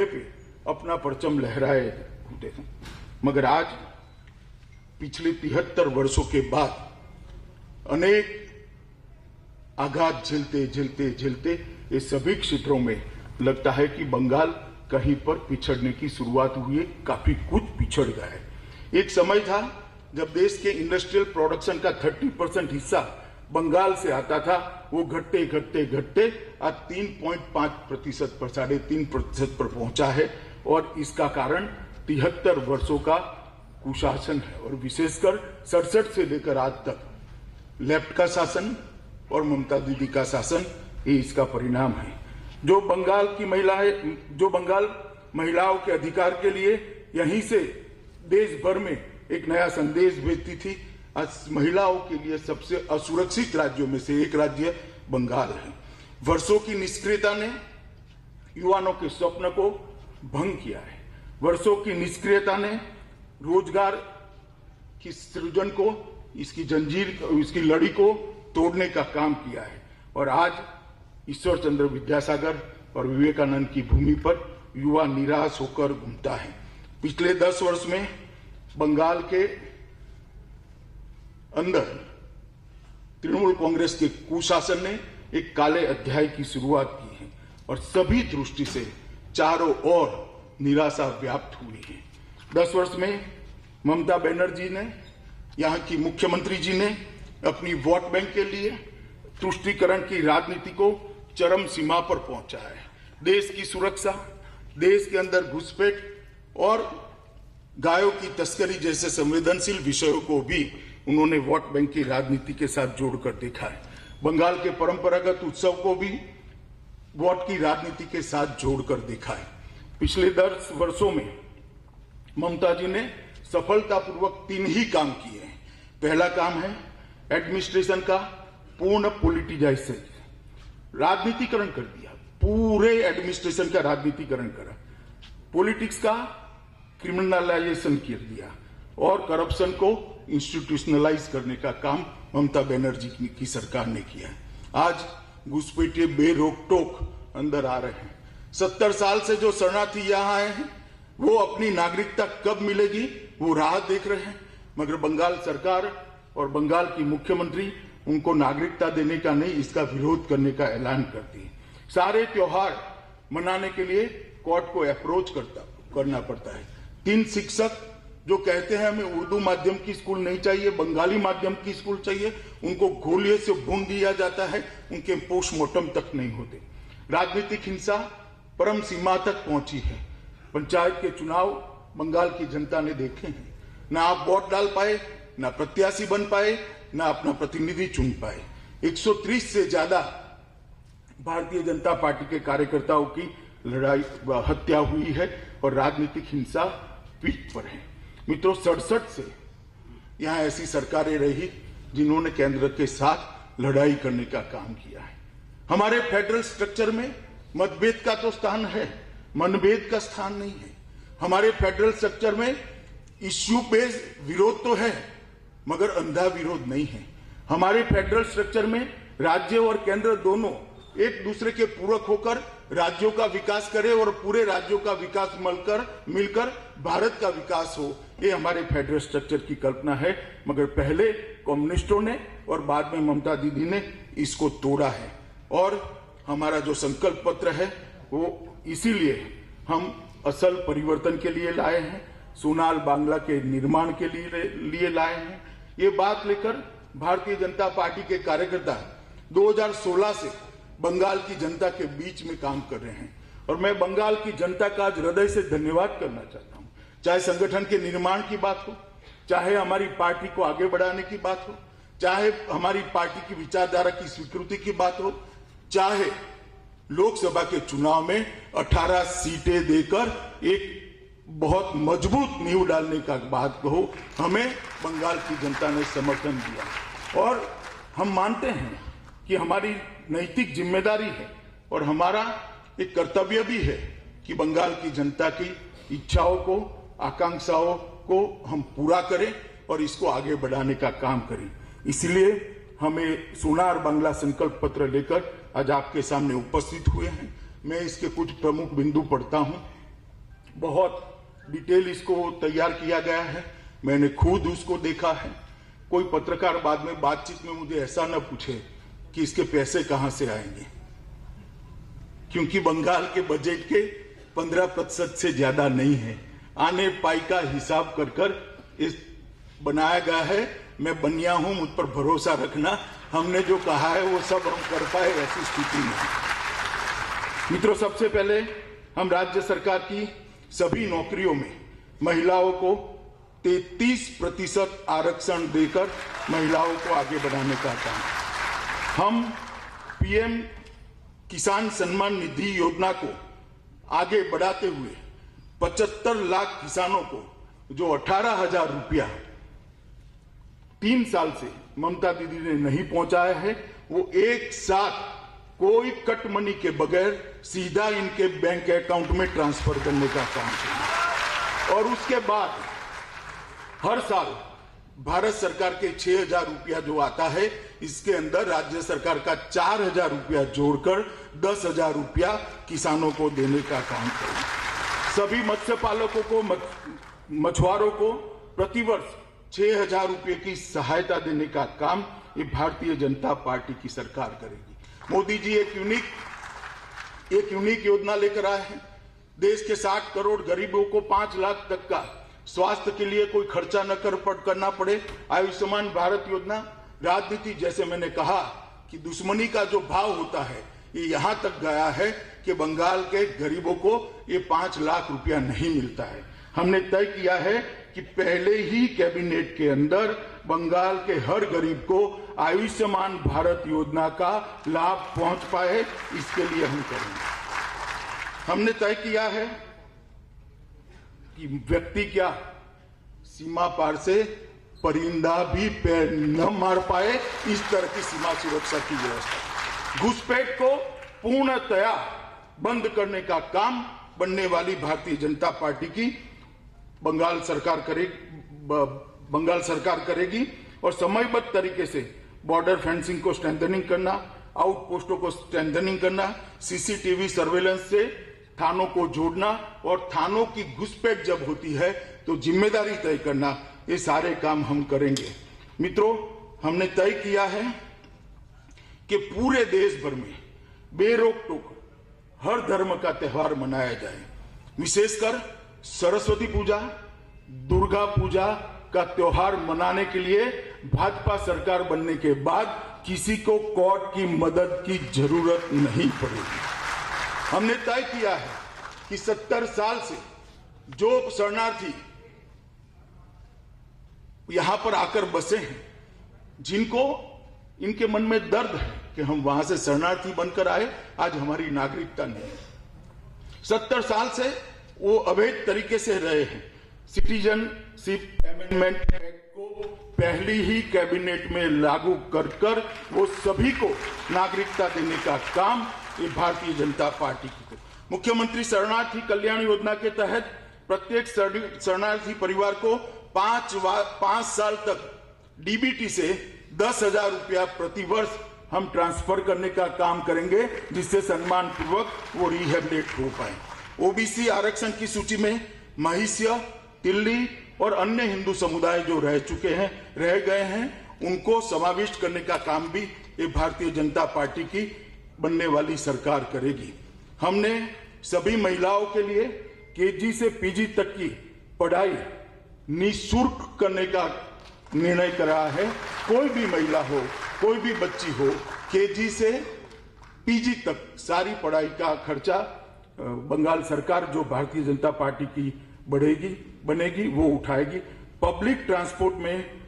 पे अपना परचम लहराए होते थे, मगर आज पिछले 73 वर्षों के बाद अनेक आघात झेलते झेलते झेलते ये सभी क्षेत्रों में लगता है कि बंगाल कहीं पर पिछड़ने की शुरुआत हुई है, काफी कुछ पिछड़ गया है। एक समय था जब देश के इंडस्ट्रियल प्रोडक्शन का 30% हिस्सा बंगाल से आता था, वो घटते घटते घटते आज 3.5% पर 3.5% पर पहुंचा है। और इसका कारण 73 वर्षों का कुशासन है और विशेषकर 67 से लेकर आज तक लेफ्ट का शासन और ममता दीदी का शासन, ये इसका परिणाम है। जो बंगाल महिलाओं के अधिकार के लिए यहीं से देश भर में एक नया संदेश भेजती थी, आज महिलाओं के लिए सबसे असुरक्षित राज्यों में से एक राज्य बंगाल है। वर्षों की निष्क्रियता ने युवाओं के स्वप्न को भंग किया है। वर्षों की निष्क्रियता ने रोजगार की सृजन को, इसकी जंजीर, इसकी लड़ी को तोड़ने का काम किया है। और आज ईश्वर चंद्र विद्यासागर और विवेकानंद की भूमि पर युवा निराश होकर घूमता है। पिछले 10 वर्ष में बंगाल के अंदर तृणमूल कांग्रेस के कुशासन ने एक काले अध्याय की शुरुआत की है और सभी दृष्टि से चारों ओर निराशा व्याप्त हुई है। 10 वर्ष में ममता बनर्जी ने, यहाँ की मुख्यमंत्री जी ने अपनी वोट बैंक के लिए तुष्टीकरण की राजनीति को चरम सीमा पर पहुंचाया है। देश की सुरक्षा, देश के अंदर घुसपैठ और गायों की तस्करी जैसे संवेदनशील विषयों को भी उन्होंने वोट बैंक की राजनीति के साथ जोड़कर देखा है। बंगाल के परंपरागत उत्सव को भी वोट की राजनीति के साथ जोड़कर देखा है। पिछले 10 वर्षों में ममता जी ने सफलतापूर्वक 3 ही काम किए हैं। पहला काम है एडमिनिस्ट्रेशन का पूर्ण पॉलिटिजाइजेशन, राजनीतिकरण कर दिया, पूरे एडमिनिस्ट्रेशन का राजनीतिकरण करा, पॉलिटिक्स का क्रिमिनलाइजेशन कर दिया और करप्शन को इंस्टीट्यूशनलाइज करने का काम ममता बनर्जी की सरकार ने किया है। आज घुसपैठिए बेरोक टोक अंदर आ रहे हैं। 70 साल से जो शरणार्थी यहाँ आए हैं वो अपनी नागरिकता कब मिलेगी वो राह देख रहे हैं, मगर बंगाल सरकार और बंगाल की मुख्यमंत्री उनको नागरिकता देने का नहीं, इसका विरोध करने का ऐलान करती है। सारे त्योहार मनाने के लिए कोर्ट को अप्रोच करना पड़ता है। 3 शिक्षक जो कहते हैं हमें उर्दू माध्यम की स्कूल नहीं चाहिए, बंगाली माध्यम की स्कूल चाहिए, उनको गोलियों से भून दिया जाता है, उनके पोस्टमार्टम तक नहीं होते। राजनीतिक हिंसा परम सीमा तक पहुंची है। पंचायत के चुनाव बंगाल की जनता ने देखे हैं, ना आप वोट डाल पाए, ना प्रत्याशी बन पाए, ना अपना प्रतिनिधि चुन पाए। 130 से ज्यादा भारतीय जनता पार्टी के कार्यकर्ताओं की हत्या हुई है और राजनीतिक हिंसा पीक पर है। मित्रों, 67 से यहां ऐसी सरकारें रही जिन्होंने केंद्र के साथ लड़ाई करने का काम किया है। हमारे फेडरल स्ट्रक्चर में मतभेद का तो स्थान है, मनभेद का स्थान नहीं है। हमारे फेडरल स्ट्रक्चर में इश्यू बेस्ड विरोध तो है मगर अंधा विरोध नहीं है। हमारे फेडरल स्ट्रक्चर में राज्य और केंद्र दोनों एक दूसरे के पूरक होकर राज्यों का विकास करें और पूरे राज्यों का विकास मिलकर भारत का विकास हो, ये हमारे फेडरल स्ट्रक्चर की कल्पना है। मगर पहले कम्युनिस्टों ने और बाद में ममता दीदी ने इसको तोड़ा है। और हमारा जो संकल्प पत्र है वो इसीलिए हम असल परिवर्तन के लिए लाए हैं, सोनार बांग्ला के निर्माण के लिए लाए हैं। ये बात लेकर भारतीय जनता पार्टी के कार्यकर्ता 2016 से बंगाल की जनता के बीच में काम कर रहे हैं और मैं बंगाल की जनता का आज हृदय से धन्यवाद करना चाहता हूं। चाहे संगठन के निर्माण की बात हो, चाहे हमारी पार्टी को आगे बढ़ाने की बात हो, चाहे हमारी पार्टी की विचारधारा की स्वीकृति की बात हो, चाहे लोकसभा के चुनाव में 18 सीटें देकर एक बहुत मजबूत नींव डालने का बात कहो, हमें बंगाल की जनता ने समर्थन दिया। और हम मानते हैं कि हमारी नैतिक जिम्मेदारी है और हमारा एक कर्तव्य भी है कि बंगाल की जनता की इच्छाओं को, आकांक्षाओं को हम पूरा करें और इसको आगे बढ़ाने का काम करें। इसलिए हमें सोनार बांग्ला संकल्प पत्र लेकर आज आपके सामने उपस्थित हुए हैं। मैं इसके कुछ प्रमुख बिंदु पढ़ता हूं। बहुत डिटेल इसको तैयार किया गया है, मैंने खुद उसको देखा है। कोई पत्रकार बाद में बातचीत में मुझे ऐसा न पूछे कि इसके पैसे कहां से आएंगे, क्योंकि बंगाल के बजट के 15% से ज्यादा नहीं है। आने पाई का हिसाब कर कर इस बनाया गया है। मैं बनिया हूं, मुझ पर भरोसा रखना, हमने जो कहा है वो सब हम कर पाए, ऐसी स्थिति में। मित्रों, सबसे पहले हम राज्य सरकार की सभी नौकरियों में महिलाओं को 33% आरक्षण देकर महिलाओं को आगे बढ़ाने का काम, हम पीएम किसान सम्मान निधि योजना को आगे बढ़ाते हुए 75 लाख किसानों को जो 18,000 रुपया 3 साल से ममता दीदी ने नहीं पहुंचाया है, वो एक साथ कोई कट मनी के बगैर सीधा इनके बैंक अकाउंट में ट्रांसफर करने का काम किया। और उसके बाद हर साल भारत सरकार के 6,000 रुपया जो आता है, इसके अंदर राज्य सरकार का 4,000 रुपया जोड़कर 10,000 रुपया किसानों को देने का काम करें। सभी मत्स्य पालकों को, मछुआरों को प्रतिवर्ष 6,000 रुपये की सहायता देने का काम ये भारतीय जनता पार्टी की सरकार करेगी। मोदी जी एक यूनिक योजना लेकर आए हैं। देश के 60 करोड़ गरीबों को 5 लाख तक का स्वास्थ्य के लिए कोई खर्चा न करना पड़े। आयुष्मान भारत योजना, राजनीति जैसे मैंने कहा कि दुश्मनी का जो भाव होता है, ये यहां तक गया है कि बंगाल के गरीबों को ये 5 लाख रुपया नहीं मिलता है। हमने तय किया है कि पहले ही कैबिनेट के अंदर बंगाल के हर गरीब को आयुष्मान भारत योजना का लाभ पहुंच पाए, इसके लिए हम करेंगे। हमने तय किया है कि व्यक्ति क्या, सीमा पार से परिंदा भी पैर न मार पाए, इस तरह की सीमा सुरक्षा की व्यवस्था। घुसपैठ को पूर्णतया बंद करने का काम बनने वाली भारतीय जनता पार्टी की बंगाल सरकार करेगी और समयबद्ध तरीके से बॉर्डर फेंसिंग को स्ट्रेंथनिंग करना, आउटपोस्टों को स्ट्रेंथनिंग करना, सीसीटीवी सर्वेलेंस से थानों को जोड़ना और थानों की घुसपैठ जब होती है तो जिम्मेदारी तय करना, ये सारे काम हम करेंगे। मित्रों, हमने तय किया है कि पूरे देश भर में बेरोक टोक हर धर्म का त्योहार मनाया जाए। विशेषकर सरस्वती पूजा, दुर्गा पूजा का त्योहार मनाने के लिए भाजपा सरकार बनने के बाद किसी को कोर्ट की मदद की जरूरत नहीं पड़ेगी। हमने तय किया है कि 70 साल से जो शरणार्थी यहां पर आकर बसे हैं, जिनको इनके मन में दर्द है कि हम वहां से शरणार्थी बनकर आए, आज हमारी नागरिकता नहीं है। 70 साल से वो अवैध तरीके से रहे हैं। सिटीजनशिप अमेंडमेंट एक्ट को पहली ही कैबिनेट में लागू कर वो सभी को नागरिकता देने का काम ये भारतीय जनता पार्टी की। मुख्यमंत्री शरणार्थी कल्याण योजना के तहत प्रत्येक शरणार्थी परिवार को 5 साल तक डीबीटी से 10,000 रुपया प्रतिवर्ष हम ट्रांसफर करने का काम करेंगे, जिससे सम्मान पूर्वक वो रिहेबिलिट हो पाए। ओबीसी आरक्षण की सूची में महिष्य, तिल्ली और अन्य हिंदू समुदाय जो रह गए हैं, उनको समाविष्ट करने का काम भी ये भारतीय जनता पार्टी की बनने वाली सरकार करेगी। हमने सभी महिलाओं के लिए केजी से पीजी तक की पढ़ाई निःशुल्क करने का निर्णय करा है। कोई भी महिला हो, कोई भी बच्ची हो, केजी से पीजी तक सारी पढ़ाई का खर्चा बंगाल सरकार, जो भारतीय जनता पार्टी की बनेगी, वो उठाएगी। पब्लिक ट्रांसपोर्ट में